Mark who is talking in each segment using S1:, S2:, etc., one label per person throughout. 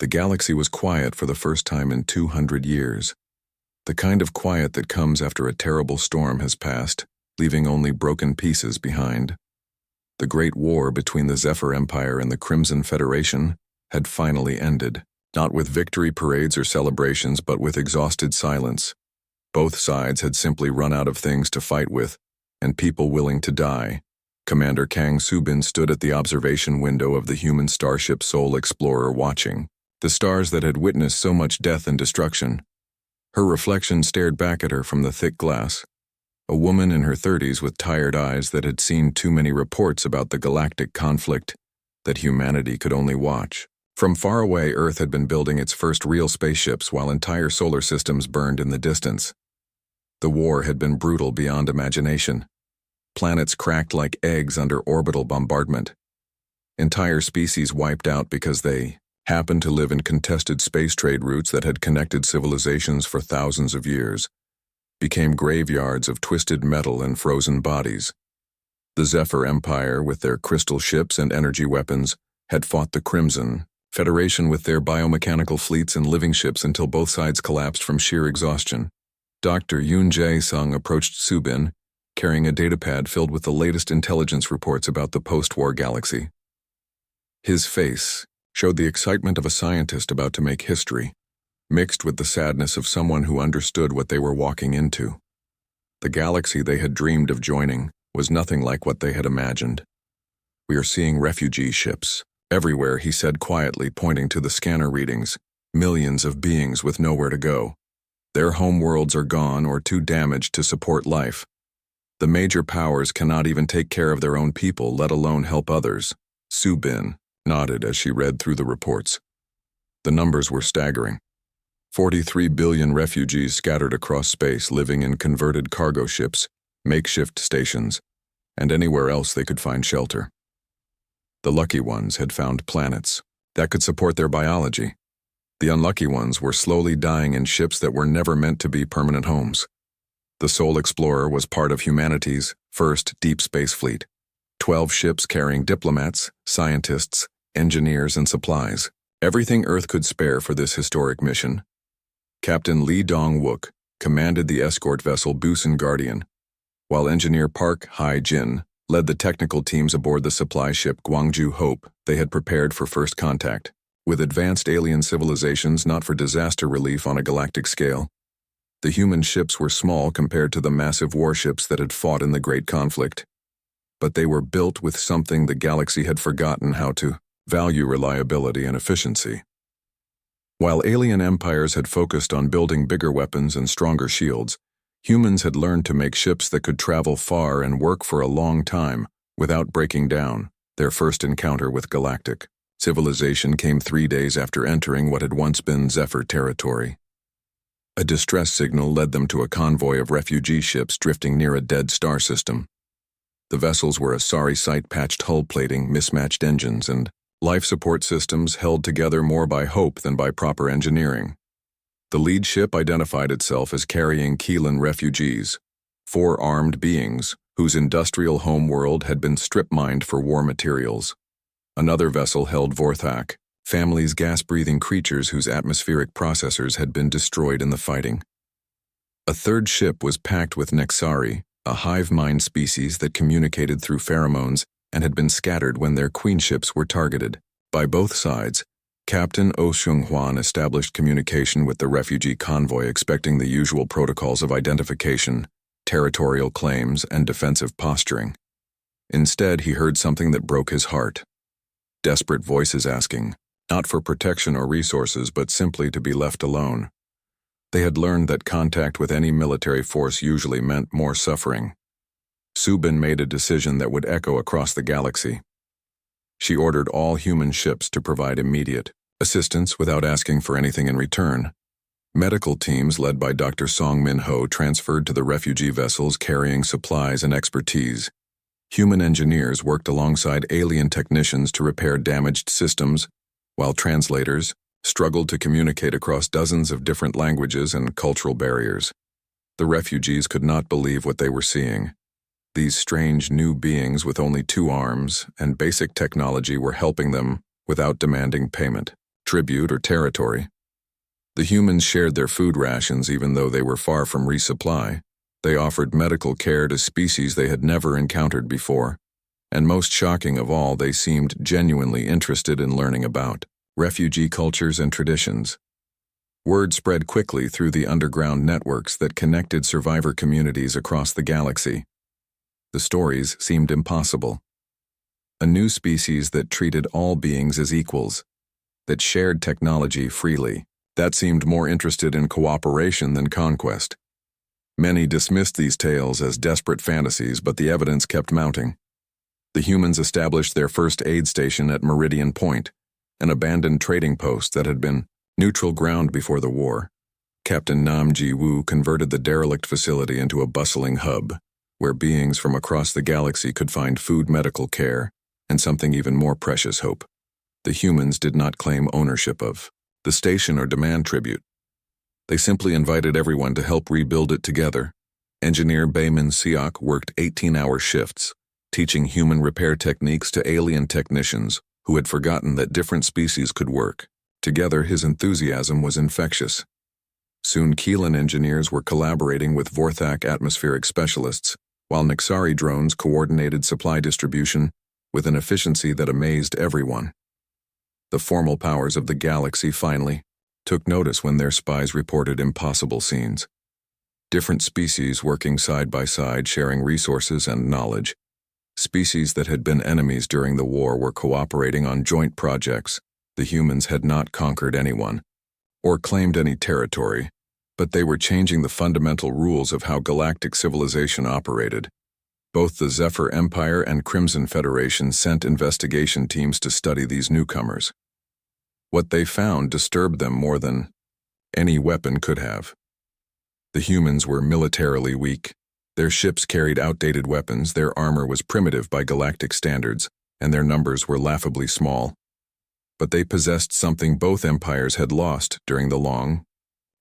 S1: The galaxy was quiet for the first time in 200 years. The kind of quiet that comes after a terrible storm has passed, leaving only broken pieces behind. The Great War between the Zephyr Empire and the Crimson Federation had finally ended, not with victory parades or celebrations, but with exhausted silence. Both sides had simply run out of things to fight with, and people willing to die. Commander Kang Subin stood at the observation window of the human starship Soul Explorer, watching the stars that had witnessed so much death and destruction. Her reflection stared back at her from the thick glass. A woman in her 30s with tired eyes that had seen too many reports about the galactic conflict that humanity could only watch. From far away, Earth had been building its first real spaceships while entire solar systems burned in the distance. The war had been brutal beyond imagination. Planets cracked like eggs under orbital bombardment. Entire species wiped out because they happened to live in contested space trade routes that had connected civilizations for thousands of years, became graveyards of twisted metal and frozen bodies. The Zephyr Empire, with their crystal ships and energy weapons, had fought the Crimson Federation with their biomechanical fleets and living ships until both sides collapsed from sheer exhaustion. Dr. Yoon Jae-sung approached Subin, carrying a datapad filled with the latest intelligence reports about the post-war galaxy. His face showed the excitement of a scientist about to make history, mixed with the sadness of someone who understood what they were walking into. The galaxy they had dreamed of joining was nothing like what they had imagined. "We are seeing refugee ships everywhere," he said quietly, pointing to the scanner readings. "Millions of beings with nowhere to go. Their homeworlds are gone or too damaged to support life. The major powers cannot even take care of their own people, let alone help others." Subin nodded as she read through the reports. The numbers were staggering. 43 billion refugees scattered across space, living in converted cargo ships, makeshift stations, and anywhere else they could find shelter. The lucky ones had found planets that could support their biology. The unlucky ones were slowly dying in ships that were never meant to be permanent homes. The Soul Explorer was part of humanity's first deep space fleet. 12 ships carrying diplomats, scientists, engineers, and supplies. Everything Earth could spare for this historic mission. Captain Lee Dong-wook commanded the escort vessel Busan Guardian, while engineer Park Hae-jin led the technical teams aboard the supply ship Gwangju Hope. They had prepared for first contact with advanced alien civilizations, not for disaster relief on a galactic scale. The human ships were small compared to the massive warships that had fought in the Great Conflict, but they were built with something the galaxy had forgotten how to value: reliability and efficiency. While alien empires had focused on building bigger weapons and stronger shields, humans had learned to make ships that could travel far and work for a long time without breaking down. Their first encounter with galactic civilization came 3 days after entering what had once been Zephyr territory. A distress signal led them to a convoy of refugee ships drifting near a dead star system. The vessels were a sorry sight: patched hull plating, mismatched engines, and life support systems held together more by hope than by proper engineering. The lead ship identified itself as carrying Keelan refugees, 4 armed beings whose industrial homeworld had been strip-mined for war materials. Another vessel held Vorthak, families gas-breathing creatures whose atmospheric processors had been destroyed in the fighting. A third ship was packed with Nexari, a hive mind species that communicated through pheromones and had been scattered when their queen ships were targeted. By both sides, Captain Oh Seung-hwan established communication with the refugee convoy, expecting the usual protocols of identification, territorial claims, and defensive posturing. Instead, he heard something that broke his heart. Desperate voices asking, not for protection or resources, but simply to be left alone. They had learned that contact with any military force usually meant more suffering. Subin made a decision that would echo across the galaxy. She ordered all human ships to provide immediate assistance without asking for anything in return. Medical teams led by Dr. Song Min-ho transferred to the refugee vessels, carrying supplies and expertise. Human engineers worked alongside alien technicians to repair damaged systems, while translators struggled to communicate across dozens of different languages and cultural barriers. The refugees could not believe what they were seeing. These strange new beings with only 2 arms and basic technology were helping them without demanding payment. tribute, or territory. The humans shared their food rations even though they were far from resupply. They offered medical care to species they had never encountered before. And most shocking of all, they seemed genuinely interested in learning about refugee cultures and traditions. Word spread quickly through the underground networks that connected survivor communities across the galaxy. The stories seemed impossible. A new species that treated all beings as equals, that shared technology freely, that seemed more interested in cooperation than conquest. Many dismissed these tales as desperate fantasies, but the evidence kept mounting. The humans established their first aid station at Meridian Point, an abandoned trading post that had been neutral ground before the war. Captain Nam Ji-woo converted the derelict facility into a bustling hub, where beings from across the galaxy could find food, medical care, and something even more precious, hope. The humans did not claim ownership of the station or demand tribute. They simply invited everyone to help rebuild it together. Engineer Bayman Seok worked 18-hour shifts, teaching human repair techniques to alien technicians who had forgotten that different species could work. Together, his enthusiasm was infectious. Soon, Keelan engineers were collaborating with Vorthak atmospheric specialists, while Nixari drones coordinated supply distribution with an efficiency that amazed everyone. The formal powers of the galaxy finally took notice when their spies reported impossible scenes. Different species working side by side, sharing resources and knowledge. Species that had been enemies during the war were cooperating on joint projects. The humans had not conquered anyone or claimed any territory, but they were changing the fundamental rules of how galactic civilization operated. Both the Zephyr Empire and Crimson Federation sent investigation teams to study these newcomers. What they found disturbed them more than any weapon could have. The humans were militarily weak. Their ships carried outdated weapons, their armor was primitive by galactic standards, and their numbers were laughably small. But they possessed something both empires had lost during the long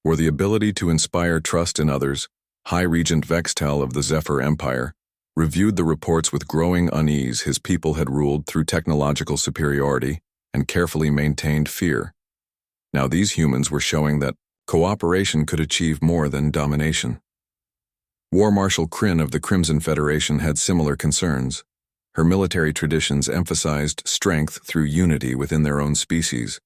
S1: war: the ability to inspire trust in others. High Regent Vextel of the Zephyr Empire reviewed the reports with growing unease. His people had ruled through technological superiority and carefully maintained fear. Now these humans were showing that cooperation could achieve more than domination. War Marshal Kryn of the Crimson Federation had similar concerns. Her military traditions emphasized strength through unity within their own species.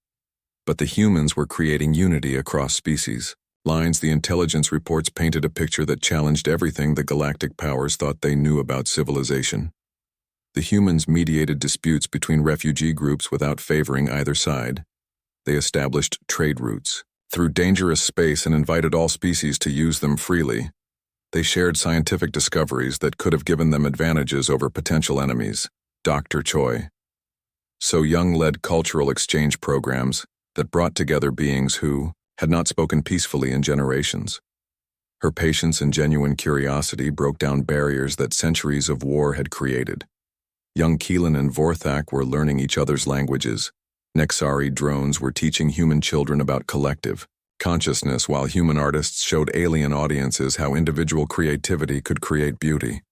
S1: But the humans were creating unity across species. The intelligence reports painted a picture that challenged everything the galactic powers thought they knew about civilization. The humans mediated disputes between refugee groups without favoring either side. They established trade routes through dangerous space and invited all species to use them freely. They shared scientific discoveries that could have given them advantages over potential enemies. Dr. Choi So Young led cultural exchange programs that brought together beings who had not spoken peacefully in generations. Her patience and genuine curiosity broke down barriers that centuries of war had created. Young Keelan and Vorthak were learning each other's languages. Nexari drones were teaching human children about collective consciousness, while human artists showed alien audiences how individual creativity could create beauty.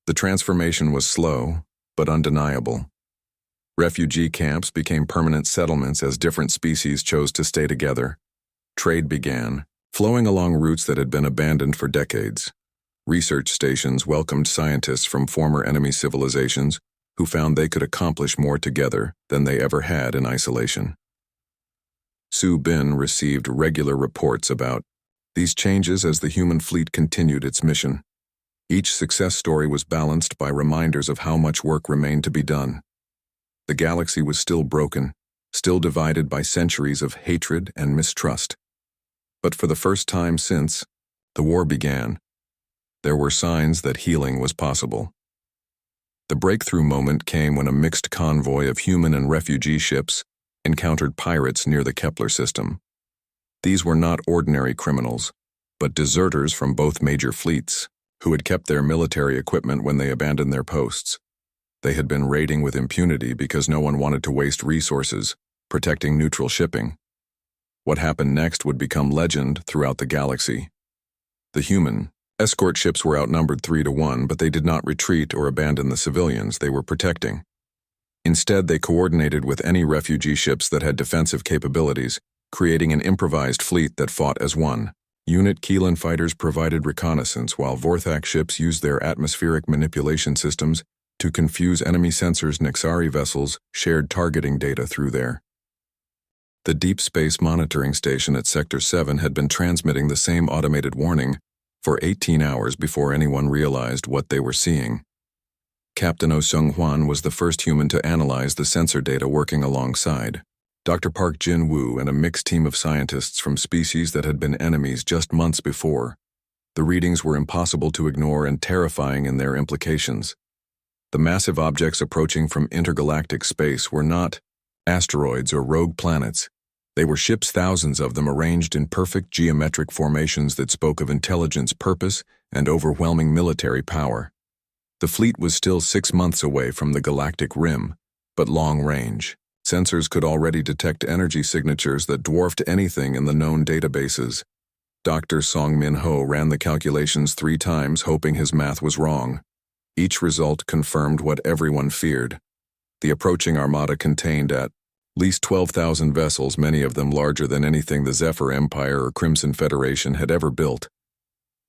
S1: The transformation was slow, but undeniable. Refugee camps became permanent settlements as different species chose to stay together. Trade began, flowing along routes that had been abandoned for decades. Research stations welcomed scientists from former enemy civilizations who found they could accomplish more together than they ever had in isolation. Su Bin received regular reports about these changes as the human fleet continued its mission. Each success story was balanced by reminders of how much work remained to be done. The galaxy was still broken, still divided by centuries of hatred and mistrust. But for the first time since the war began, there were signs that healing was possible. The breakthrough moment came when a mixed convoy of human and refugee ships encountered pirates near the Kepler system. These were not ordinary criminals, but deserters from both major fleets, who had kept their military equipment when they abandoned their posts. They had been raiding with impunity because no one wanted to waste resources, protecting neutral shipping. What happened next would become legend throughout the galaxy. The human escort ships were outnumbered 3-1, but they did not retreat or abandon the civilians they were protecting. Instead, they coordinated with any refugee ships that had defensive capabilities, creating an improvised fleet that fought as one. Unit Keelan fighters provided reconnaissance, while Vorthak ships used their atmospheric manipulation systems to confuse enemy sensors. Nexari vessels shared targeting data through there. The Deep Space Monitoring Station at Sector 7 had been transmitting the same automated warning for 18 hours before anyone realized what they were seeing. Captain Oh Seung-hwan was the first human to analyze the sensor data, working alongside Dr. Park Jin-woo and a mixed team of scientists from species that had been enemies just months before. The readings were impossible to ignore and terrifying in their implications. The massive objects approaching from intergalactic space were not asteroids or rogue planets. They were ships, thousands of them arranged in perfect geometric formations that spoke of intelligence, purpose, and overwhelming military power. The fleet was still 6 months away from the galactic rim, but long range. Sensors could already detect energy signatures that dwarfed anything in the known databases. Dr. Song Min-ho ran the calculations 3 times, hoping his math was wrong. Each result confirmed what everyone feared. The approaching armada contained at least 12,000 vessels, many of them larger than anything the Zephyr Empire or Crimson Federation had ever built.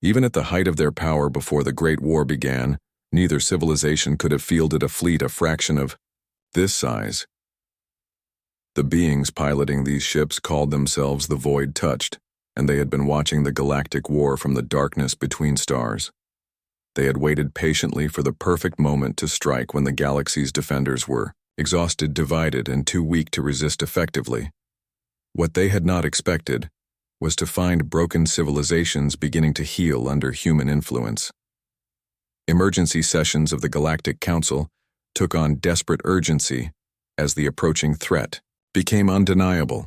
S1: Even at the height of their power before the Great War began, neither civilization could have fielded a fleet a fraction of this size. The beings piloting these ships called themselves the Void Touched, and they had been watching the galactic war from the darkness between stars. They had waited patiently for the perfect moment to strike when the galaxy's defenders were exhausted, divided, and too weak to resist effectively. What they had not expected was to find broken civilizations beginning to heal under human influence. Emergency sessions of the Galactic Council took on desperate urgency as the approaching threat became undeniable.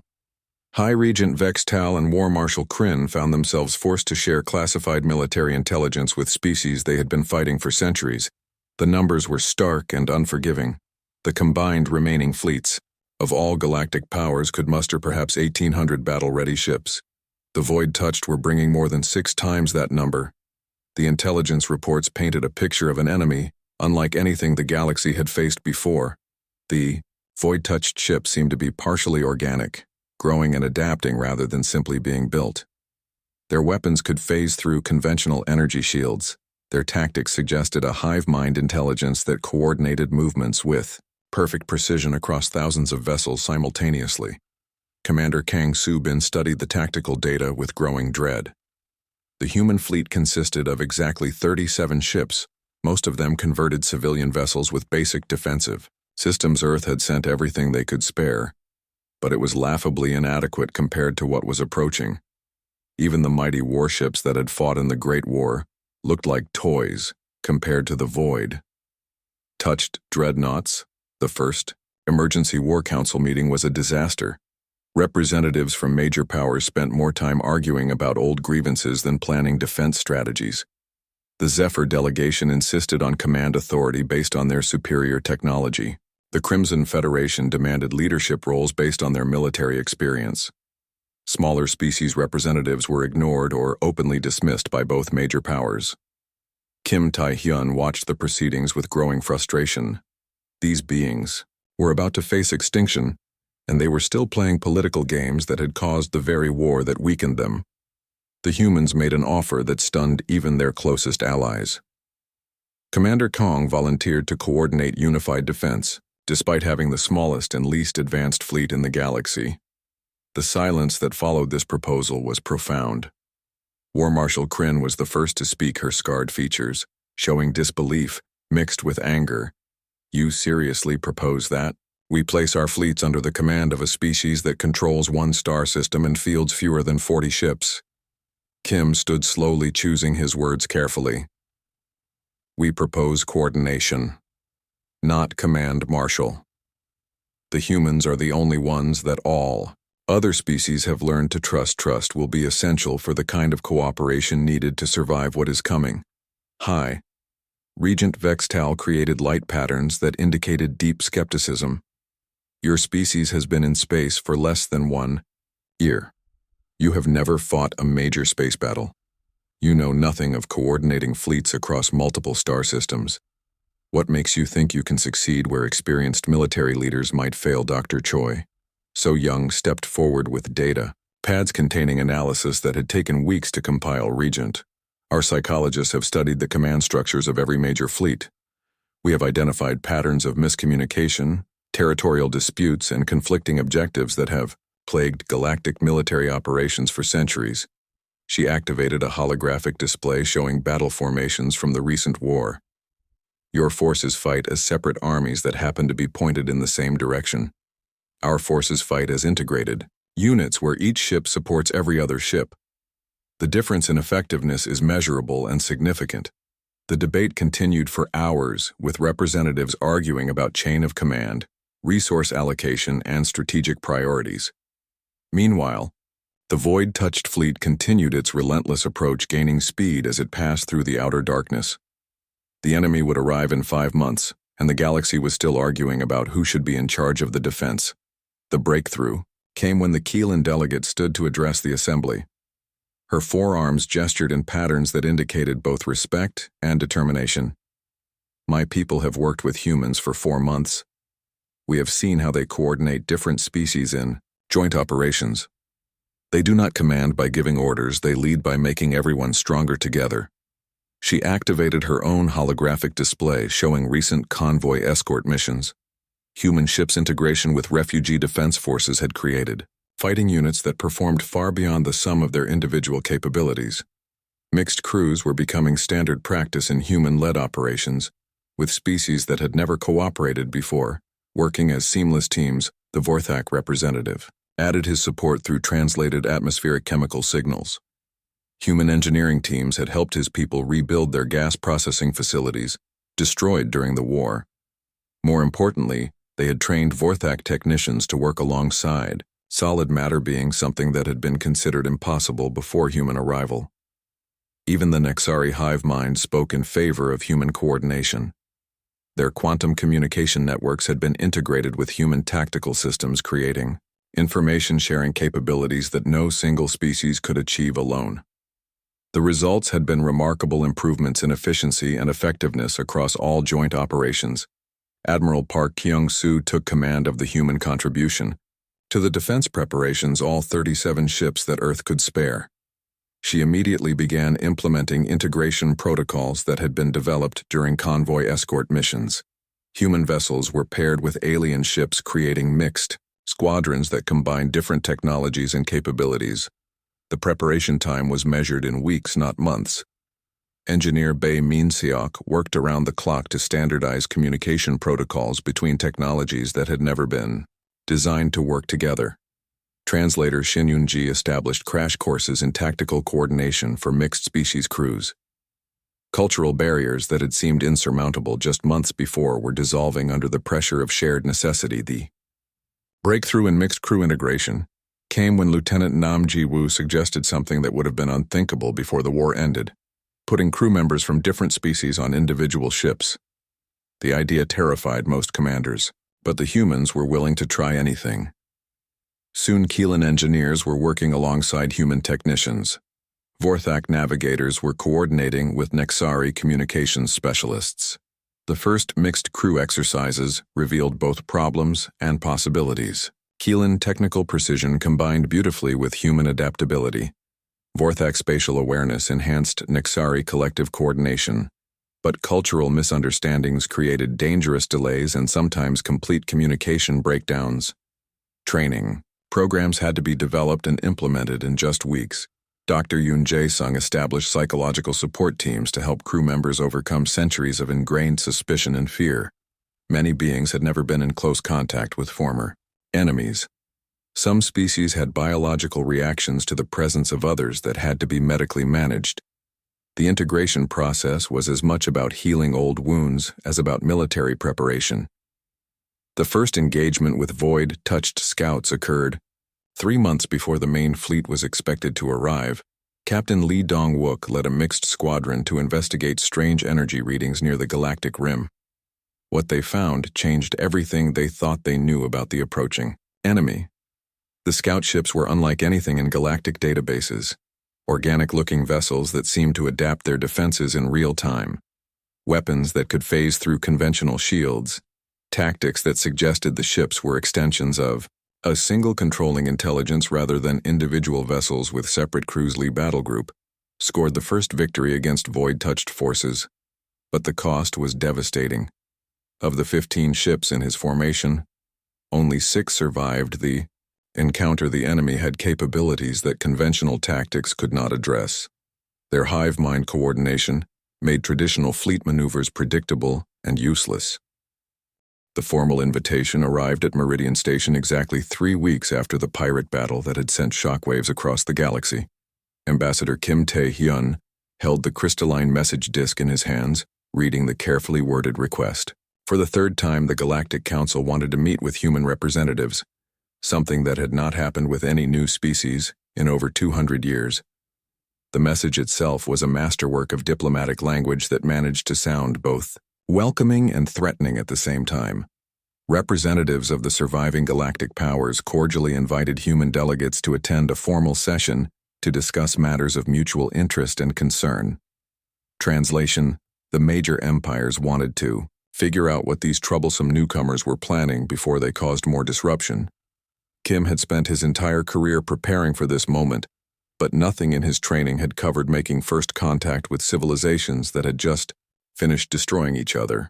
S1: High Regent Vex Tal and War Marshal Kryn found themselves forced to share classified military intelligence with species they had been fighting for centuries. The numbers were stark and unforgiving. The combined remaining fleets of all galactic powers could muster perhaps 1,800 battle-ready ships. The Void Touched were bringing more than 6 times that number. The intelligence reports painted a picture of an enemy unlike anything the galaxy had faced before. The Void-Touched ships seemed to be partially organic, growing and adapting rather than simply being built. Their weapons could phase through conventional energy shields. Their tactics suggested a hive-mind intelligence that coordinated movements with perfect precision across thousands of vessels simultaneously. Commander Kang Soo-bin studied the tactical data with growing dread. The human fleet consisted of exactly 37 ships, most of them converted civilian vessels with basic defensive systems. Earth had sent everything they could spare, but it was laughably inadequate compared to what was approaching. Even the mighty warships that had fought in the Great War looked like toys compared to the Void Touched dreadnoughts. The first Emergency War Council meeting was a disaster. Representatives from major powers spent more time arguing about old grievances than planning defense strategies. The Zephyr delegation insisted on command authority based on their superior technology. The Crimson Federation demanded leadership roles based on their military experience. Smaller species representatives were ignored or openly dismissed by both major powers. Kim Tae-hyun watched the proceedings with growing frustration. These beings were about to face extinction, and they were still playing political games that had caused the very war that weakened them. The humans made an offer that stunned even their closest allies. Commander Kong volunteered to coordinate unified defense, despite having the smallest and least advanced fleet in the galaxy. The silence that followed this proposal was profound. War Marshal Kryn was the first to speak, her scarred features showing disbelief mixed with anger. "You seriously propose that? We place our fleets under the command of a species that controls 1 star system and fields fewer than 40 ships." Kim stood slowly, choosing his words carefully. "We propose coordination, not command marshal. The humans are the only ones that all other species have learned to trust. Trust will be essential for the kind of cooperation needed to survive what is coming." High Regent Vex Tal created light patterns that indicated deep skepticism. "Your species has been in space for less than 1 year. You have never fought a major space battle. You know nothing of coordinating fleets across multiple star systems. What makes you think you can succeed where experienced military leaders might fail? Dr. Choi, so young, stepped forward with data, pads containing analysis that had taken weeks to compile. Regent, our psychologists have studied the command structures of every major fleet. We have identified patterns of miscommunication, territorial disputes, and conflicting objectives that have plagued galactic military operations for centuries. She activated a holographic display showing battle formations from the recent war. Your forces fight as separate armies that happen to be pointed in the same direction. Our forces fight as integrated units where each ship supports every other ship. The difference in effectiveness is measurable and significant. The debate continued for hours, with representatives arguing about chain of command, resource allocation, and strategic priorities. Meanwhile, the void-touched fleet continued its relentless approach, gaining speed as it passed through the outer darkness. The enemy would arrive in 5 months, and the galaxy was still arguing about who should be in charge of the defense. The breakthrough came when the Keelan delegate stood to address the assembly. Her forearms gestured in patterns that indicated both respect and determination. My people have worked with humans for 4 months. We have seen how they coordinate different species in joint operations. They do not command by giving orders, they lead by making everyone stronger together. She activated her own holographic display showing recent convoy escort missions. Human ships' integration with refugee defense forces had created fighting units that performed far beyond the sum of their individual capabilities. Mixed crews were becoming standard practice in human-led operations, with species that had never cooperated before, working as seamless teams. The Vorthak representative added his support through translated atmospheric chemical signals. Human engineering teams had helped his people rebuild their gas processing facilities, destroyed during the war. More importantly, they had trained Vorthak technicians to work alongside, solid matter being something that had been considered impossible before human arrival. Even the Nexari hive mind spoke in favor of human coordination. Their quantum communication networks had been integrated with human tactical systems, creating information-sharing capabilities that no single species could achieve alone. The results had been remarkable improvements in efficiency and effectiveness across all joint operations. Admiral Park Kyung-soo took command of the human contribution to the defense preparations, all 37 ships that Earth could spare. She immediately began implementing integration protocols that had been developed during convoy escort missions. Human vessels were paired with alien ships, creating mixed squadrons that combined different technologies and capabilities. The preparation time was measured in weeks, not months. Engineer Bae Min-seok worked around the clock to standardize communication protocols between technologies that had never been designed to work together. Translator Shin Yoon-ji established crash courses in tactical coordination for mixed-species crews. Cultural barriers that had seemed insurmountable just months before were dissolving under the pressure of shared necessity. The breakthrough in mixed crew integration came when Lieutenant Nam Ji-woo suggested something that would have been unthinkable before the war ended: putting crew members from different species on individual ships. The idea terrified most commanders, but the humans were willing to try anything. Soon Keelan engineers were working alongside human technicians. Vorthak navigators were coordinating with Nexari communications specialists. The first mixed crew exercises revealed both problems and possibilities. Keelan technical precision combined beautifully with human adaptability. Vorthak spatial awareness enhanced Nexari collective coordination, but cultural misunderstandings created dangerous delays and sometimes complete communication breakdowns. Training programs had to be developed and implemented in just weeks. Dr. Yoon Jae-sung established psychological support teams to help crew members overcome centuries of ingrained suspicion and fear. Many beings had never been in close contact with former enemies. Some species had biological reactions to the presence of others that had to be medically managed. The integration process was as much about healing old wounds as about military preparation. The first engagement with void-touched scouts occurred 3 months before the main fleet was expected to arrive. Captain Lee Dong-wook led a mixed squadron to investigate strange energy readings near the galactic rim. What they found changed everything they thought they knew about the approaching enemy. The scout ships were unlike anything in galactic databases, organic-looking vessels that seemed to adapt their defenses in real time. weapons that could phase through conventional shields, tactics that suggested the ships were extensions of a single controlling intelligence rather than individual vessels with separate crews. Battle Group scored the first victory against void-touched forces, but the cost was devastating. Of the 15 ships in his formation, only 6 survived the encounter. The enemy had capabilities that conventional tactics could not address. Their hive mind coordination made traditional fleet maneuvers predictable and useless. The formal invitation arrived at Meridian Station exactly 3 weeks after the pirate battle that had sent shockwaves across the galaxy. Ambassador Kim Tae-hyun held the crystalline message disc in his hands, reading the carefully worded request. For the 3rd time, the Galactic Council wanted to meet with human representatives, something that had not happened with any new species in over 200 years. The message itself was a masterwork of diplomatic language that managed to sound both welcoming and threatening at the same time. Representatives of the surviving galactic powers cordially invited human delegates to attend a formal session to discuss matters of mutual interest and concern. Translation: the major empires wanted to figure out what these troublesome newcomers were planning before they caused more disruption. Kim had spent his entire career preparing for this moment, but nothing in his training had covered making first contact with civilizations that had just finished destroying each other.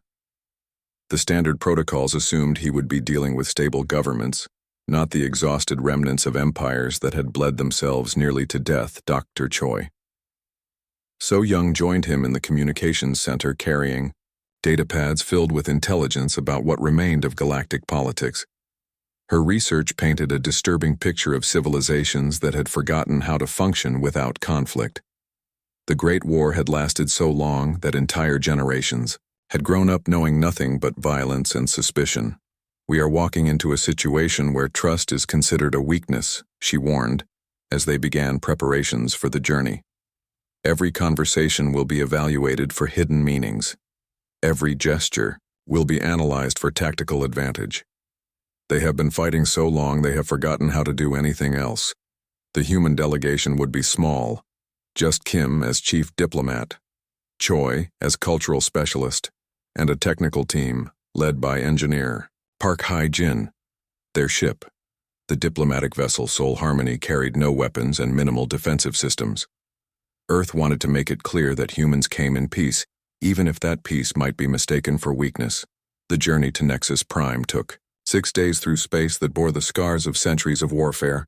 S1: The standard protocols assumed he would be dealing with stable governments, not the exhausted remnants of empires that had bled themselves nearly to death. Dr. Choi So Young joined him in the communications center carrying datapads filled with intelligence about what remained of galactic politics. Her research painted a disturbing picture of civilizations that had forgotten how to function without conflict. The Great War had lasted so long that entire generations had grown up knowing nothing but violence and suspicion. We are walking into a situation where trust is considered a weakness, she warned, as they began preparations for the journey. Every conversation will be evaluated for hidden meanings. Every gesture will be analyzed for tactical advantage. They have been fighting so long they have forgotten how to do anything else. The human delegation would be small, just Kim as chief diplomat, Choi as cultural specialist, and a technical team led by engineer Park Hae-jin. Their ship, the diplomatic vessel Soul Harmony, carried no weapons and minimal defensive systems. Earth wanted to make it clear that humans came in peace, even if that peace might be mistaken for weakness. The journey to Nexus Prime took 6 days through space that bore the scars of centuries of warfare.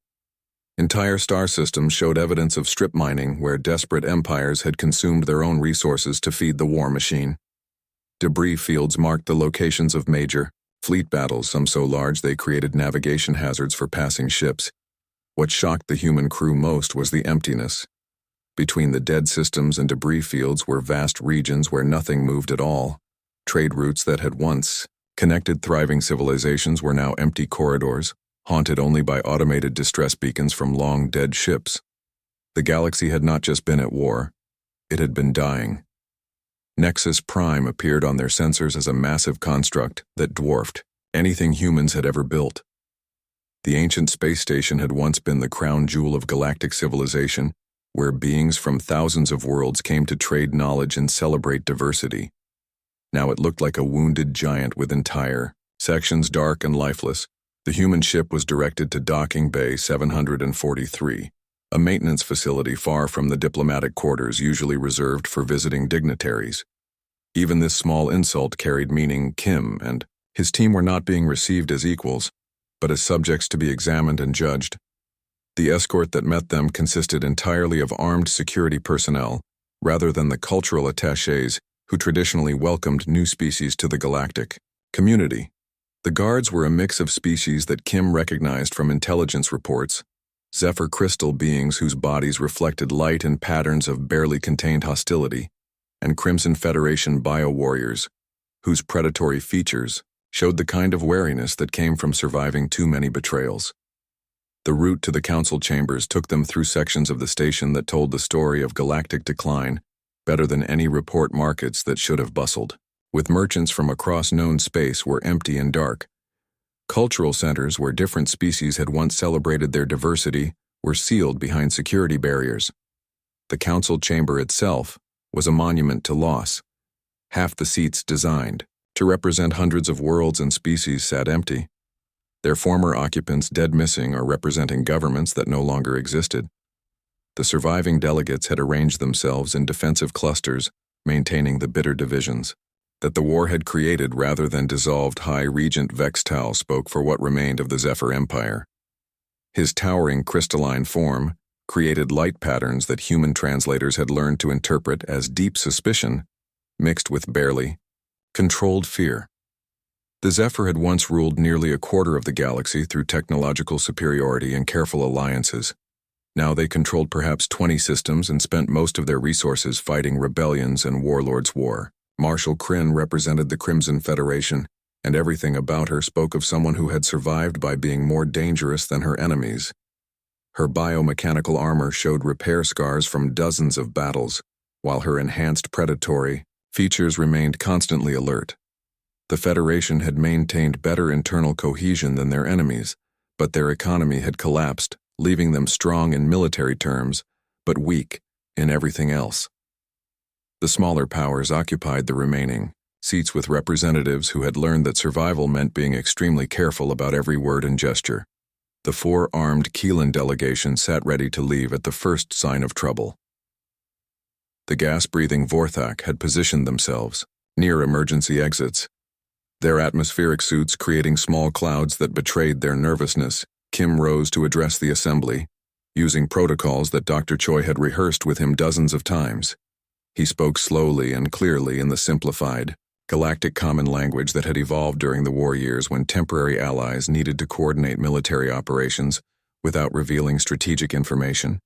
S1: Entire star systems showed evidence of strip mining where desperate empires had consumed their own resources to feed the war machine. Debris fields marked the locations of major fleet battles, some so large they created navigation hazards for passing ships. What shocked the human crew most was the emptiness. Between the dead systems and debris fields were vast regions where nothing moved at all. Trade routes that had once connected thriving civilizations were now empty corridors, haunted only by automated distress beacons from long-dead ships. The galaxy had not just been at war, it had been dying. Nexus Prime appeared on their sensors as a massive construct that dwarfed anything humans had ever built. The ancient space station had once been the crown jewel of galactic civilization, where beings from thousands of worlds came to trade knowledge and celebrate diversity. Now it looked like a wounded giant with entire sections dark and lifeless. The human ship was directed to Docking Bay 743, a maintenance facility far from the diplomatic quarters usually reserved for visiting dignitaries. Even this small insult carried meaning. Kim and his team were not being received as equals, but as subjects to be examined and judged. The escort that met them consisted entirely of armed security personnel, rather than the cultural attachés who traditionally welcomed new species to the galactic community. The guards were a mix of species that Kim recognized from intelligence reports: Zephyr crystal beings whose bodies reflected light and patterns of barely contained hostility, and Crimson Federation bio-warriors, whose predatory features showed the kind of wariness that came from surviving too many betrayals. The route to the council chambers took them through sections of the station that told the story of galactic decline better than any report. Markets that should have bustled with merchants from across known space were empty and dark. Cultural centers where different species had once celebrated their diversity were sealed behind security barriers. The council chamber itself was a monument to loss. Half the seats designed to represent hundreds of worlds and species sat empty, their former occupants dead missing or representing governments that no longer existed. The surviving delegates had arranged themselves in defensive clusters, maintaining the bitter divisions that the war had created rather than dissolved. High Regent Vextal spoke for what remained of the Zephyr Empire. His towering crystalline form created light patterns that human translators had learned to interpret as deep suspicion, mixed with barely controlled fear. The Zephyr had once ruled nearly a quarter of the galaxy through technological superiority and careful alliances. Now they controlled perhaps 20 systems and spent most of their resources fighting rebellions and warlords' war. Marshal Kryn represented the Crimson Federation, and everything about her spoke of someone who had survived by being more dangerous than her enemies. Her biomechanical armor showed repair scars from dozens of battles, while her enhanced predatory features remained constantly alert. The Federation had maintained better internal cohesion than their enemies, but their economy had collapsed, leaving them strong in military terms, but weak in everything else. The smaller powers occupied the remaining seats with representatives who had learned that survival meant being extremely careful about every word and gesture. The 4 armed Keelan delegation sat ready to leave at the first sign of trouble. The gas-breathing Vorthak had positioned themselves near emergency exits, their atmospheric suits creating small clouds that betrayed their nervousness. Kim rose to address the assembly, using protocols that Dr. Choi had rehearsed with him dozens of times. He spoke slowly and clearly in the simplified, galactic common language that had evolved during the war years when temporary allies needed to coordinate military operations without revealing strategic information.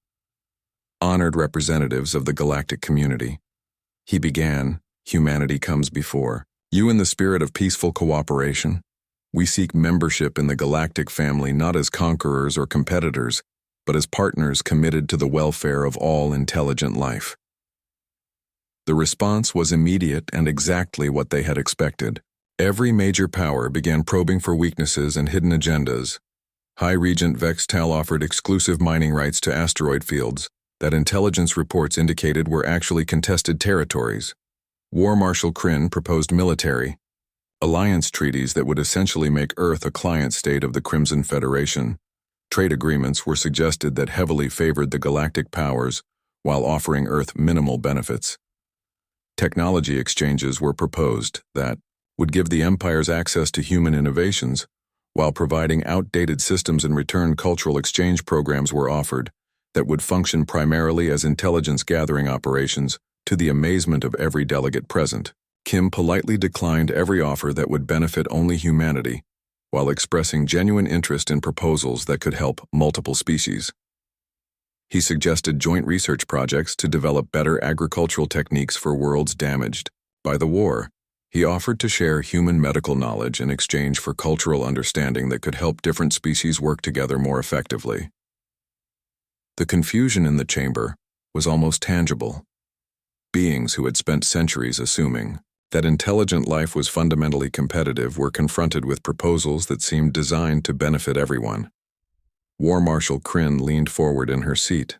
S1: Honored representatives of the galactic community, he began, humanity comes before you in the spirit of peaceful cooperation. We seek membership in the galactic family not as conquerors or competitors, but as partners committed to the welfare of all intelligent life. The response was immediate and exactly what they had expected. Every major power began probing for weaknesses and hidden agendas. High Regent Vextal offered exclusive mining rights to asteroid fields that intelligence reports indicated were actually contested territories. War Marshal Kryn proposed military alliance treaties that would essentially make Earth a client state of the Crimson Federation. Trade agreements were suggested that heavily favored the galactic powers while offering Earth minimal benefits. Technology exchanges were proposed that would give the empires access to human innovations, while providing outdated systems. In return, cultural exchange programs were offered that would function primarily as intelligence-gathering operations, to the amazement of every delegate present. Kim politely declined every offer that would benefit only humanity, while expressing genuine interest in proposals that could help multiple species. He suggested joint research projects to develop better agricultural techniques for worlds damaged by the war. He offered to share human medical knowledge in exchange for cultural understanding that could help different species work together more effectively. The confusion in the chamber was almost tangible. Beings who had spent centuries assuming that intelligent life was fundamentally competitive were confronted with proposals that seemed designed to benefit everyone. War Marshal Kryn leaned forward in her seat.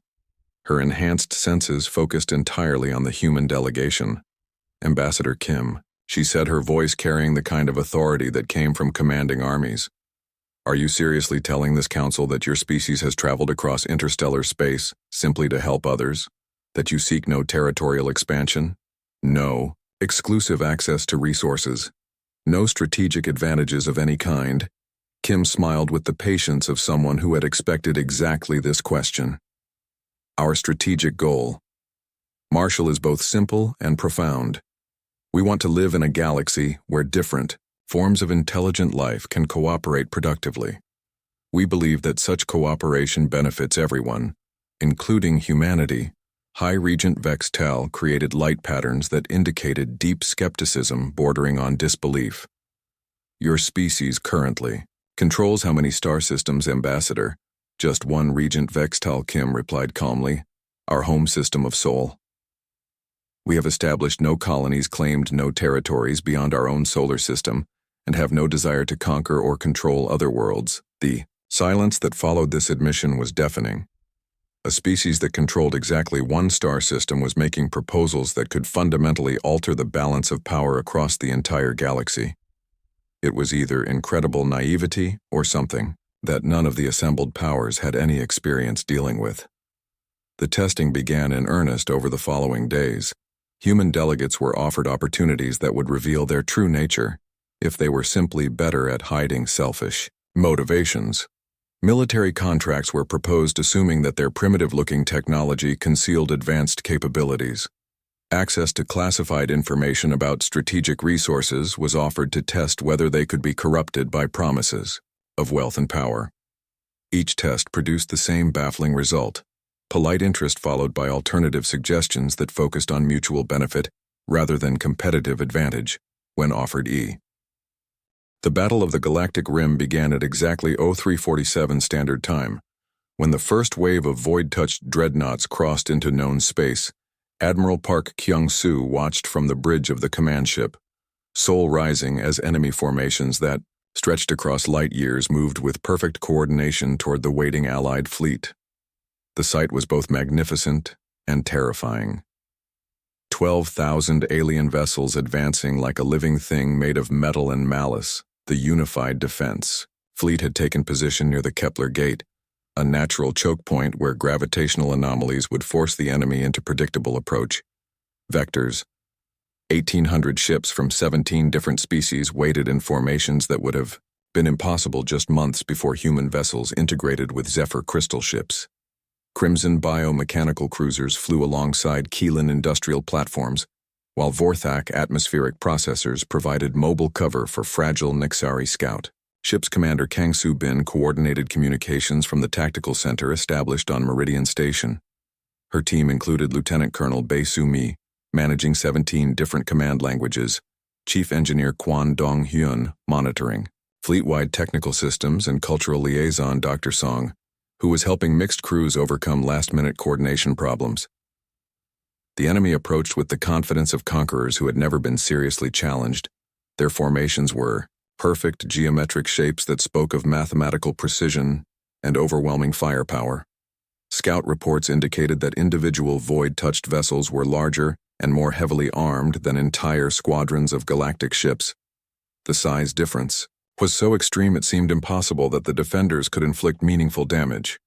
S1: Her enhanced senses focused entirely on the human delegation. Ambassador Kim, she said, her voice carrying the kind of authority that came from commanding armies. Are you seriously telling this council that your species has traveled across interstellar space simply to help others? That you seek no territorial expansion? No exclusive access to resources? No strategic advantages of any kind? Kim smiled with the patience of someone who had expected exactly this question. Our strategic goal, Marshall, is both simple and profound. We want to live in a galaxy where different forms of intelligent life can cooperate productively. We believe that such cooperation benefits everyone, including humanity. High Regent Vextal created light patterns that indicated deep skepticism bordering on disbelief. Your species currently controls how many star systems, Ambassador? Just one, Regent Vextal. Kim replied calmly. Our home system of Sol. We have established no colonies, claimed no territories beyond our own solar system, and have no desire to conquer or control other worlds. The silence that followed this admission was deafening. A species that controlled exactly one star system was making proposals that could fundamentally alter the balance of power across the entire galaxy. It was either incredible naivety or something that none of the assembled powers had any experience dealing with. The testing began in earnest over the following days. Human delegates were offered opportunities that would reveal their true nature if they were simply better at hiding selfish motivations. Military contracts were proposed assuming that their primitive-looking technology concealed advanced capabilities. Access to classified information about strategic resources was offered to test whether they could be corrupted by promises of wealth and power. Each test produced the same baffling result: polite interest followed by alternative suggestions that focused on mutual benefit rather than competitive advantage when offered The Battle of the Galactic Rim began at exactly 0347 Standard Time. When the first wave of void-touched dreadnoughts crossed into known space, Admiral Park Kyung-soo watched from the bridge of the command ship, soul rising as enemy formations that, stretched across light years, moved with perfect coordination toward the waiting Allied fleet. The sight was both magnificent and terrifying. 12,000 alien vessels advancing like a living thing made of metal and malice. The unified defense fleet had taken position near the Kepler Gate, a natural choke point where gravitational anomalies would force the enemy into predictable approach vectors. 1,800 ships from 17 different species waited in formations that would have been impossible just months before human vessels integrated with Zephyr crystal ships. Crimson biomechanical cruisers flew alongside Keelan industrial platforms, while Vorthak atmospheric processors provided mobile cover for fragile Nixari Scout. Ship's commander Kang Soo Bin coordinated communications from the tactical center established on Meridian Station. Her team included Lieutenant Colonel Bae Soo-mi, managing 17 different command languages, Chief Engineer Kwon Dong-hyun, monitoring, fleet-wide technical systems and cultural liaison Dr. Song, who was helping mixed crews overcome last-minute coordination problems. The enemy approached with the confidence of conquerors who had never been seriously challenged. Their formations were perfect geometric shapes that spoke of mathematical precision and overwhelming firepower. Scout reports indicated that individual void-touched vessels were larger and more heavily armed than entire squadrons of galactic ships. The size difference was so extreme it seemed impossible that the defenders could inflict meaningful damage.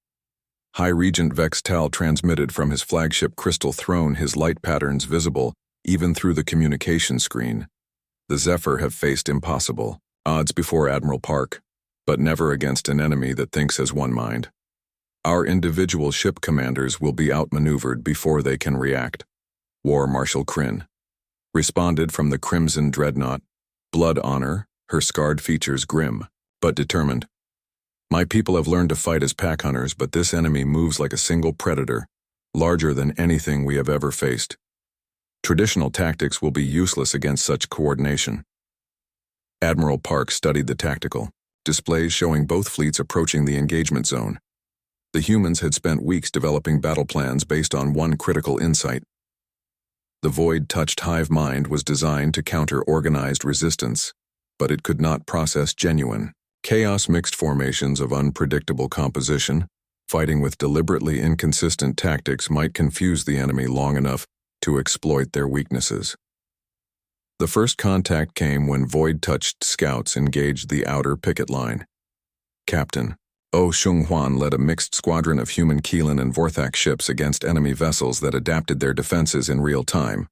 S1: High Regent Vex Tal transmitted from his flagship Crystal Throne, his light patterns visible even through the communication screen. The Zephyr have faced impossible odds before Admiral Park, but never against an enemy that thinks as one mind. Our individual ship commanders will be outmaneuvered before they can react. War Marshal Kryn responded from the Crimson Dreadnought, blood honor, her scarred features grim, but determined. My people have learned to fight as pack hunters, but this enemy moves like a single predator, larger than anything we have ever faced. Traditional tactics will be useless against such coordination. Admiral Park studied the tactical displays showing both fleets approaching the engagement zone. The humans had spent weeks developing battle plans based on one critical insight. The void-touched hive mind was designed to counter organized resistance, but it could not process genuine, chaos-mixed formations of unpredictable composition. Fighting with deliberately inconsistent tactics might confuse the enemy long enough to exploit their weaknesses. The first contact came when void-touched scouts engaged the outer picket line. Captain Oh Seung-hwan led a mixed squadron of human Keelan and Vorthak ships against enemy vessels that adapted their defenses in real time.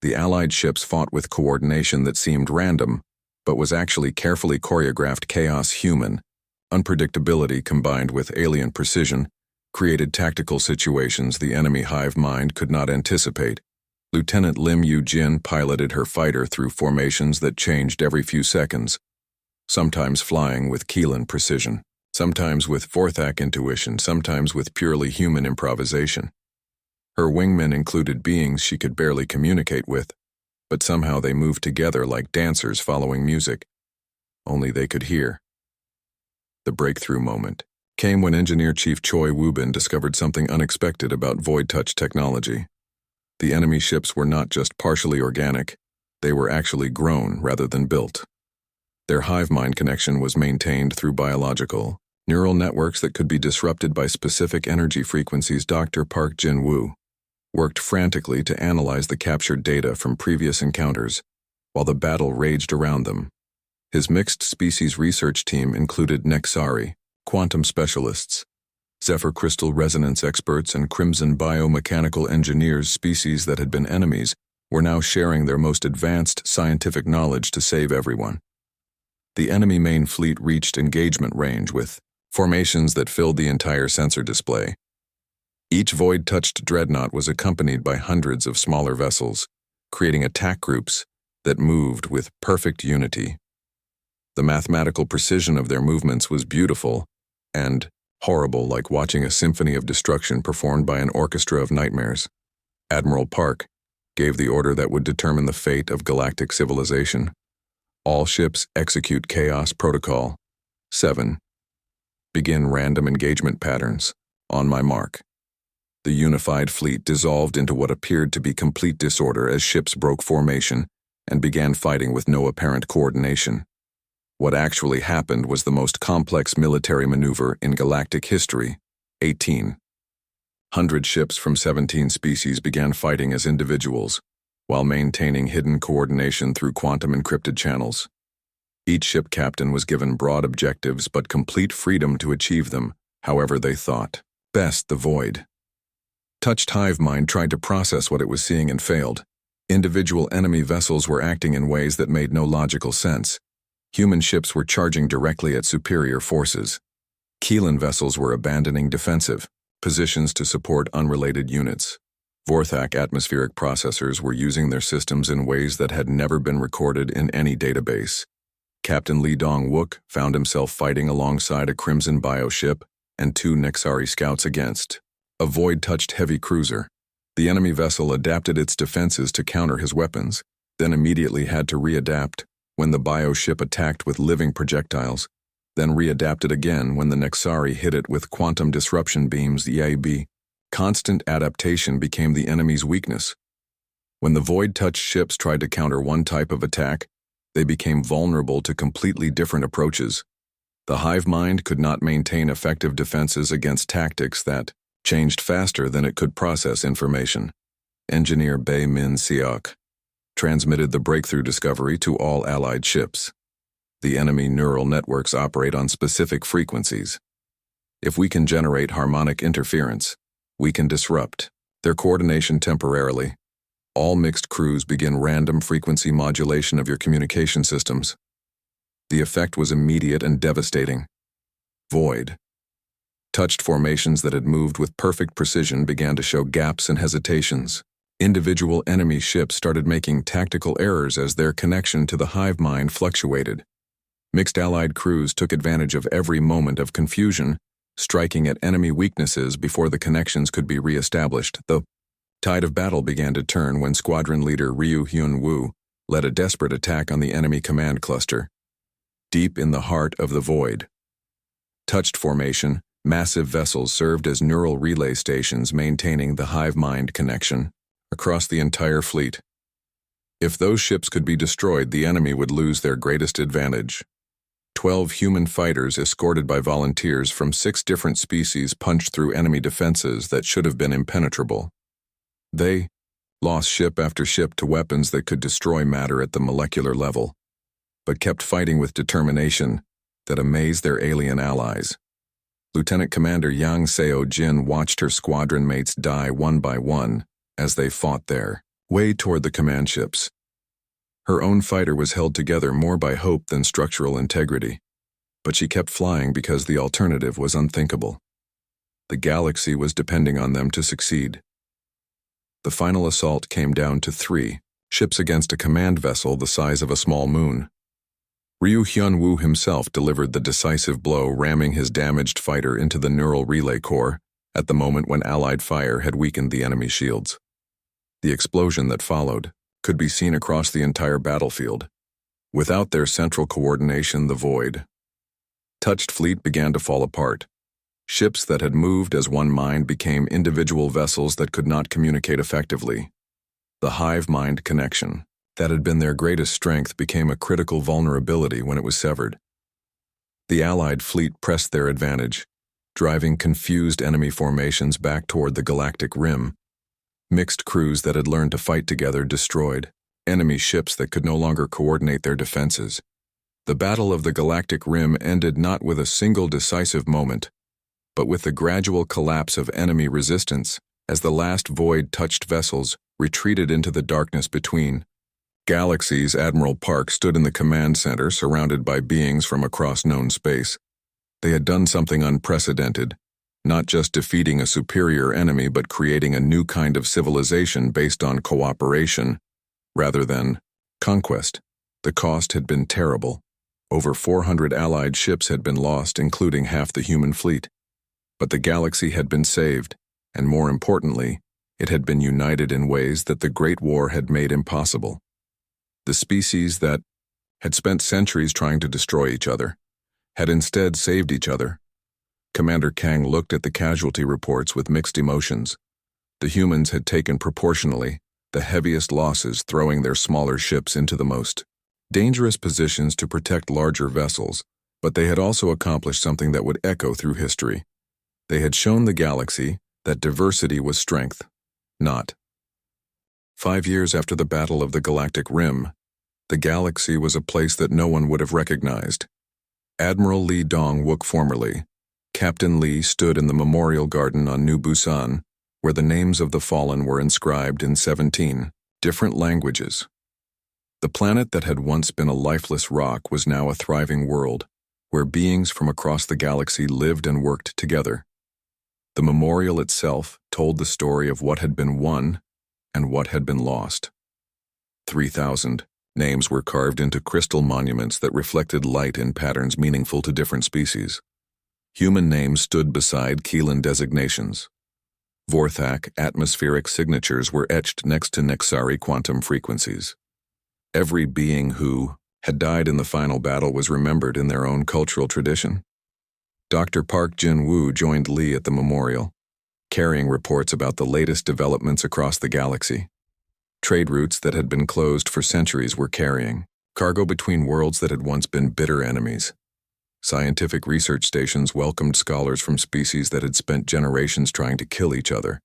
S1: The Allied ships fought with coordination that seemed random, but was actually carefully choreographed chaos. Human unpredictability combined with alien precision created tactical situations the enemy hive mind could not anticipate. Lieutenant Lim Yu-jin piloted her fighter through formations that changed every few seconds, sometimes flying with Keelan precision, sometimes with Vorthak intuition, sometimes with purely human improvisation. Her wingmen included beings she could barely communicate with, but somehow they moved together like dancers following music. Only they could hear. The breakthrough moment came when Engineer Chief Choi Woo-bin discovered something unexpected about void-touch technology. The enemy ships were not just partially organic, they were actually grown rather than built. Their hive mind connection was maintained through biological Neural networks that could be disrupted by specific energy frequencies. Dr. Park Jin-woo worked frantically to analyze the captured data from previous encounters, while the battle raged around them. His mixed species research team included Nexari, quantum specialists, Zephyr crystal resonance experts, and Crimson biomechanical engineers. Species that had been enemies were now sharing their most advanced scientific knowledge to save everyone. The enemy main fleet reached engagement range with formations that filled the entire sensor display. Each void-touched dreadnought was accompanied by hundreds of smaller vessels, creating attack groups that moved with perfect unity. The mathematical precision of their movements was beautiful and horrible, like watching a symphony of destruction performed by an orchestra of nightmares. Admiral Park gave the order that would determine the fate of galactic civilization. All ships execute Chaos Protocol. 7. Begin random engagement patterns. On my mark. The unified fleet dissolved into what appeared to be complete disorder as ships broke formation and began fighting with no apparent coordination. What actually happened was the most complex military maneuver in galactic history. 1,800 ships from 17 species began fighting as individuals, while maintaining hidden coordination through quantum encrypted channels. Each ship captain was given broad objectives but complete freedom to achieve them, however they thought best. The void touched hive mind tried to process what it was seeing and failed. Individual enemy vessels were acting in ways that made no logical sense. Human ships were charging directly at superior forces. Keelan vessels were abandoning defensive positions to support unrelated units. Vorthak atmospheric processors were using their systems in ways that had never been recorded in any database. Captain Lee Dong-wook found himself fighting alongside a Crimson bioship and 2 Nexari scouts against a void-touched heavy cruiser. The enemy vessel adapted its defenses to counter his weapons, then immediately had to readapt when the bioship attacked with living projectiles, then readapted again when the Nexari hit it with quantum disruption beams. The EIB. Constant adaptation became the enemy's weakness. When the void-touched ships tried to counter one type of attack, they became vulnerable to completely different approaches. The hive mind could not maintain effective defenses against tactics that changed faster than it could process information. Engineer Bae Min Seok transmitted the breakthrough discovery to all allied ships. The enemy neural networks operate on specific frequencies. If we can generate harmonic interference, we can disrupt their coordination temporarily. All mixed crews begin random frequency modulation of your communication systems. The effect was immediate and devastating. Void touched formations that had moved with perfect precision began to show gaps and hesitations. Individual enemy ships started making tactical errors as their connection to the hive mind fluctuated. Mixed allied crews took advantage of every moment of confusion, striking at enemy weaknesses before the connections could be re-established. The tide of battle began to turn when squadron leader Ryu Hyun-woo led a desperate attack on the enemy command cluster. Deep in the heart of the void touched formation, massive vessels served as neural relay stations maintaining the hive mind connection across the entire fleet. If those ships could be destroyed, the enemy would lose their greatest advantage. 12 human fighters escorted by volunteers from 6 different species punched through enemy defenses that should have been impenetrable. They lost ship after ship to weapons that could destroy matter at the molecular level, but kept fighting with determination that amazed their alien allies. Lieutenant Commander Yang Seo-jin watched her squadron mates die one by one as they fought their way toward the command ships. Her own fighter was held together more by hope than structural integrity, but she kept flying because the alternative was unthinkable. The galaxy was depending on them to succeed. The final assault came down to 3 ships against a command vessel the size of a small moon. Ryu Hyun-woo himself delivered the decisive blow, ramming his damaged fighter into the neural relay core at the moment when Allied fire had weakened the enemy shields. The explosion that followed could be seen across the entire battlefield. Without their central coordination, the void touched fleet began to fall apart. Ships that had moved as one mind became individual vessels that could not communicate effectively. The hive-mind connection that had been their greatest strength became a critical vulnerability when it was severed. The Allied fleet pressed their advantage, driving confused enemy formations back toward the galactic rim. Mixed crews that had learned to fight together destroyed enemy ships that could no longer coordinate their defenses. The Battle of the Galactic Rim ended not with a single decisive moment, but with the gradual collapse of enemy resistance as the last void-touched vessels retreated into the darkness between. Galaxy's Admiral Park stood in the command center surrounded by beings from across known space. They had done something unprecedented, not just defeating a superior enemy but creating a new kind of civilization based on cooperation rather than conquest. The cost had been terrible. Over 400 Allied ships had been lost, including half the human fleet. But the galaxy had been saved, and more importantly, it had been united in ways that the Great War had made impossible. The species that had spent centuries trying to destroy each other had instead saved each other. Commander Kang looked at the casualty reports with mixed emotions. The humans had taken proportionally the heaviest losses, throwing their smaller ships into the most dangerous positions to protect larger vessels, but they had also accomplished something that would echo through history. They had shown the galaxy that diversity was strength, not. 5 years after the Battle of the Galactic Rim, the galaxy was a place that no one would have recognized. Admiral Lee Dong-wook formerly, Captain Lee stood in the memorial garden on New Busan, where the names of the fallen were inscribed in 17 different languages. The planet that had once been a lifeless rock was now a thriving world, where beings from across the galaxy lived and worked together. The memorial itself told the story of what had been won and what had been lost. 3,000 names were carved into crystal monuments that reflected light in patterns meaningful to different species. Human names stood beside Keelan designations. Vorthak atmospheric signatures were etched next to Nexari quantum frequencies. Every being who had died in the final battle was remembered in their own cultural tradition. Dr. Park Jin-woo joined Lee at the memorial, carrying reports about the latest developments across the galaxy. Trade routes that had been closed for centuries were carrying cargo between worlds that had once been bitter enemies. Scientific research stations welcomed scholars from species that had spent generations trying to kill each other.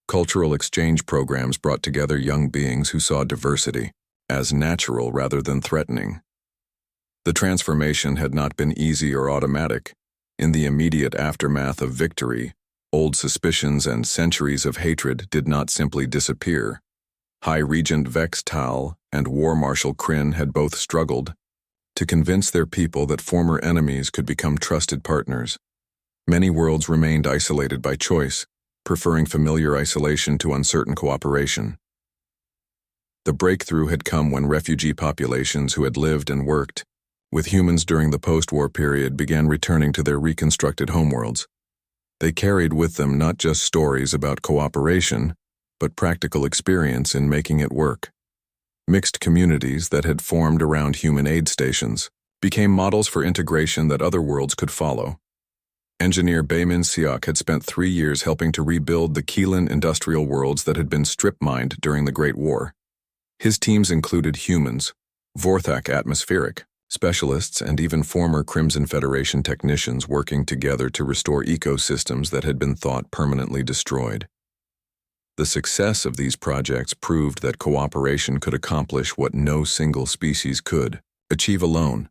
S1: Cultural exchange programs brought together young beings who saw diversity as natural rather than threatening. The transformation had not been easy or automatic. In the immediate aftermath of victory, old suspicions and centuries of hatred did not simply disappear. High Regent Vex Tal and War Marshal Kryn had both struggled to convince their people that former enemies could become trusted partners. Many worlds remained isolated by choice, preferring familiar isolation to uncertain cooperation. The breakthrough had come when refugee populations who had lived and worked with humans during the post-war period began returning to their reconstructed homeworlds. They carried with them not just stories about cooperation, but practical experience in making it work. Mixed communities that had formed around human aid stations became models for integration that other worlds could follow. Engineer Baymin Siak had spent 3 years helping to rebuild the Keelan industrial worlds that had been strip-mined during the Great War. His teams included humans, Vorthak atmospheric specialists, and even former Crimson Federation technicians working together to restore ecosystems that had been thought permanently destroyed. The success of these projects proved that cooperation could accomplish what no single species could achieve alone.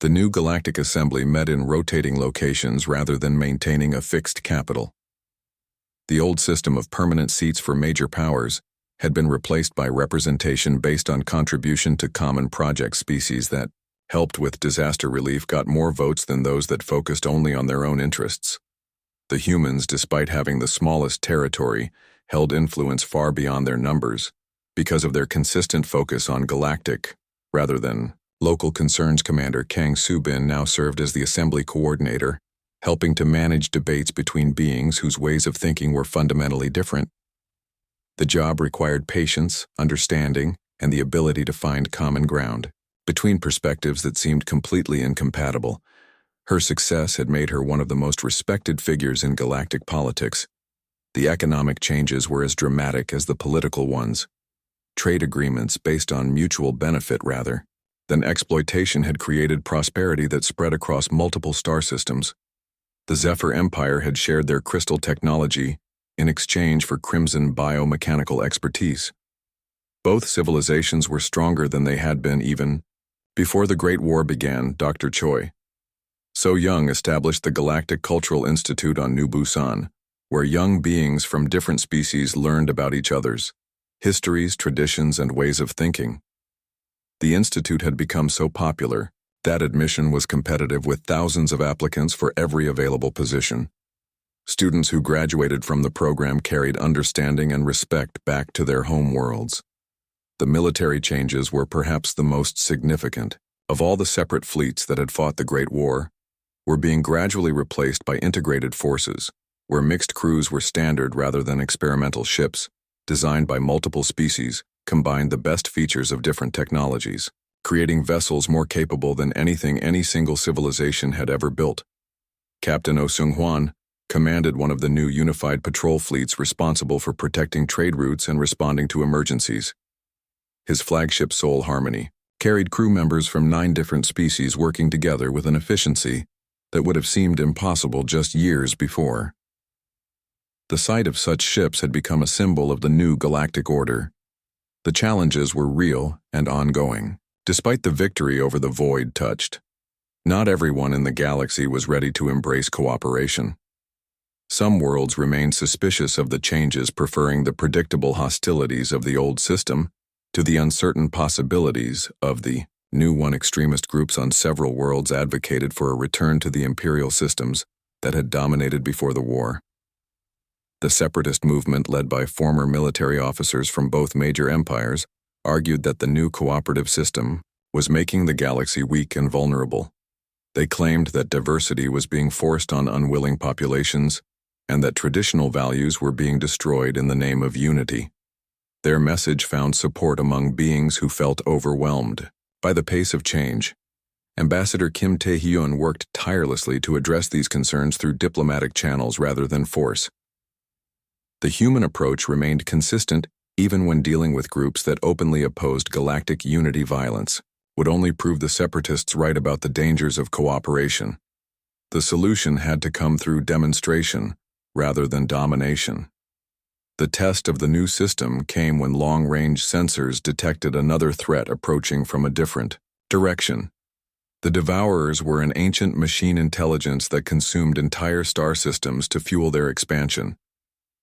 S1: The new Galactic Assembly met in rotating locations rather than maintaining a fixed capital. The old system of permanent seats for major powers had been replaced by representation based on contribution to common project. Species that helped with disaster relief got more votes than those that focused only on their own interests. The humans, despite having the smallest territory, held influence far beyond their numbers because of their consistent focus on galactic rather than local concerns. Commander Kang Soo-bin now served as the assembly coordinator, helping to manage debates between beings whose ways of thinking were fundamentally different. The job required patience, understanding, and the ability to find common ground between perspectives that seemed completely incompatible. Her success had made her one of the most respected figures in galactic politics. The economic changes were as dramatic as the political ones. Trade agreements based on mutual benefit rather Then exploitation had created prosperity that spread across multiple star systems. The Zephyr Empire had shared their crystal technology in exchange for crimson biomechanical expertise. Both civilizations were stronger than they had been even before the Great War began. Dr. Choi So Young established the Galactic Cultural Institute on New Busan, where young beings from different species learned about each other's histories, traditions, and ways of thinking. The institute had become so popular that admission was competitive with thousands of applicants for every available position. Students who graduated from the program carried understanding and respect back to their home worlds. The military changes were perhaps the most significant. Of all the separate fleets that had fought the Great War, were being gradually replaced by integrated forces, where mixed crews were standard rather than experimental ships, designed by multiple species, combined the best features of different technologies, creating vessels more capable than anything any single civilization had ever built. Captain Oh Seung-hwan commanded one of the new unified patrol fleets responsible for protecting trade routes and responding to emergencies. His flagship Seoul Harmony carried crew members from 9 different species working together with an efficiency that would have seemed impossible just years before. The sight of such ships had become a symbol of the new galactic order. The challenges were real and ongoing. Despite the victory over the void touched, not everyone in the galaxy was ready to embrace cooperation. Some worlds remained suspicious of the changes, preferring the predictable hostilities of the old system to the uncertain possibilities of the new one. Extremist groups on several worlds advocated for a return to the imperial systems that had dominated before the war. The separatist movement, led by former military officers from both major empires, argued that the new cooperative system was making the galaxy weak and vulnerable. They claimed that diversity was being forced on unwilling populations and that traditional values were being destroyed in the name of unity. Their message found support among beings who felt overwhelmed by the pace of change. Ambassador Kim Tae-hyun worked tirelessly to address these concerns through diplomatic channels rather than force. The human approach remained consistent even when dealing with groups that openly opposed galactic unity. Violence would only prove the separatists right about the dangers of cooperation. The solution had to come through demonstration rather than domination. The test of the new system came when long-range sensors detected another threat approaching from a different direction. The Devourers were an ancient machine intelligence that consumed entire star systems to fuel their expansion.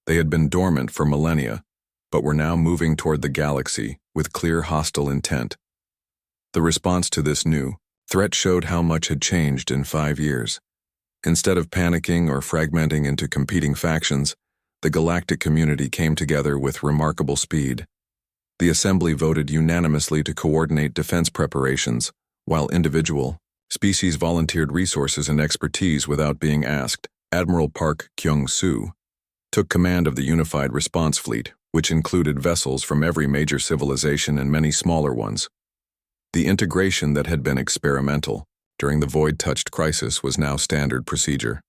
S1: They had been dormant for millennia, but were now moving toward the galaxy with clear hostile intent. The response to this new threat showed how much had changed in 5 years. Instead of panicking or fragmenting into competing factions, the galactic community came together with remarkable speed. The Assembly voted unanimously to coordinate defense preparations, while individual species volunteered resources and expertise without being asked. Admiral Park Kyung-soo took command of the Unified Response Fleet, which included vessels from every major civilization and many smaller ones. The integration that had been experimental during the void-touched crisis was now standard procedure.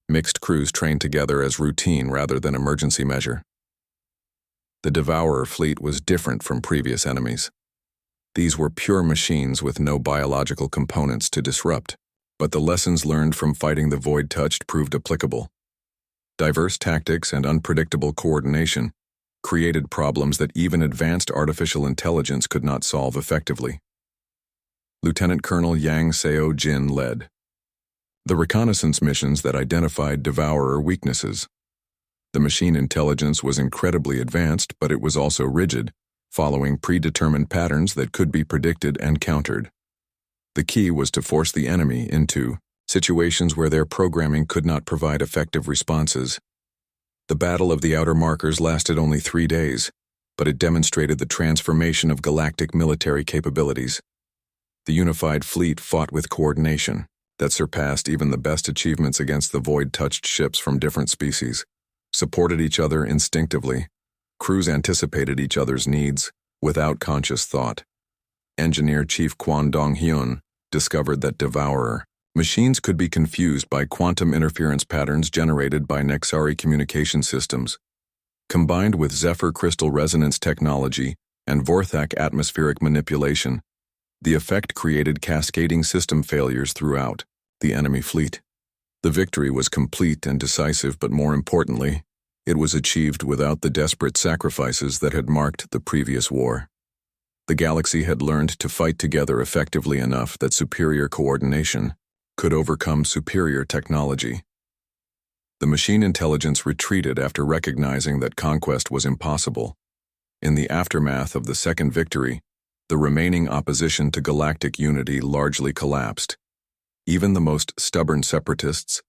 S1: Mixed crews trained together as routine rather than emergency measure. The Devourer fleet was different from previous enemies. These were pure machines with no biological components to disrupt, but the lessons learned from fighting the void-touched proved applicable. Diverse tactics and unpredictable coordination created problems that even advanced artificial intelligence could not solve effectively. Lieutenant Colonel Yang Seo-jin led the reconnaissance missions that identified Devourer weaknesses. The machine intelligence was incredibly advanced, but it was also rigid, following predetermined patterns that could be predicted and countered. The key was to force the enemy into situations where their programming could not provide effective responses. The Battle of the Outer Markers lasted only 3 days, but it demonstrated the transformation of galactic military capabilities. The unified fleet fought with coordination that surpassed even the best achievements against the void-touched ships from different species, supported each other instinctively. Crews anticipated each other's needs without conscious thought. Engineer Chief Kwon Dong-hyun discovered that Devourer machines could be confused by quantum interference patterns generated by Nexari communication systems. Combined with Zephyr crystal resonance technology and Vorthak atmospheric manipulation, The effect created cascading system failures throughout the enemy fleet. The victory was complete and decisive, but more importantly, it was achieved without the desperate sacrifices that had marked the previous war. The galaxy had learned to fight together effectively enough that superior coordination could overcome superior technology. The machine intelligence retreated after recognizing that conquest was impossible. In the aftermath of the second victory, the remaining opposition to galactic unity largely collapsed. Even the most stubborn separatists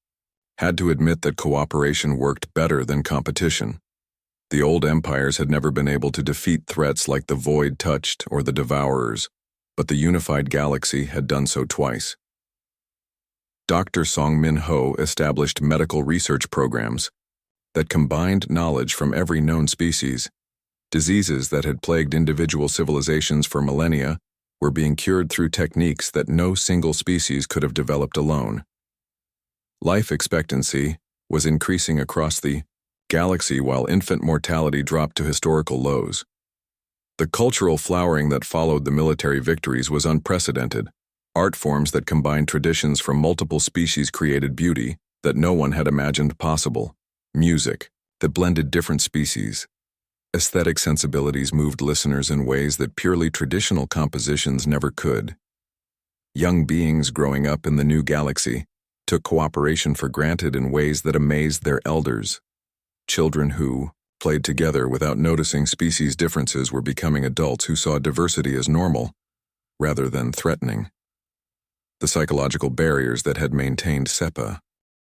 S1: had to admit that cooperation worked better than competition. The old empires had never been able to defeat threats like the Void Touched or the Devourers, but the unified galaxy had done so twice. Dr. Song Min Ho established medical research programs that combined knowledge from every known species. Diseases that had plagued individual civilizations for millennia were being cured through techniques that no single species could have developed alone. Life expectancy was increasing across the galaxy while infant mortality dropped to historical lows. The cultural flowering that followed the military victories was unprecedented. Art forms that combined traditions from multiple species created beauty that no one had imagined possible. Music that blended different species. Aesthetic sensibilities moved listeners in ways that purely traditional compositions never could. Young beings growing up in the new galaxy took cooperation for granted in ways that amazed their elders. Children who played together without noticing species differences were becoming adults who saw diversity as normal, rather than threatening. The psychological barriers that had maintained SEPA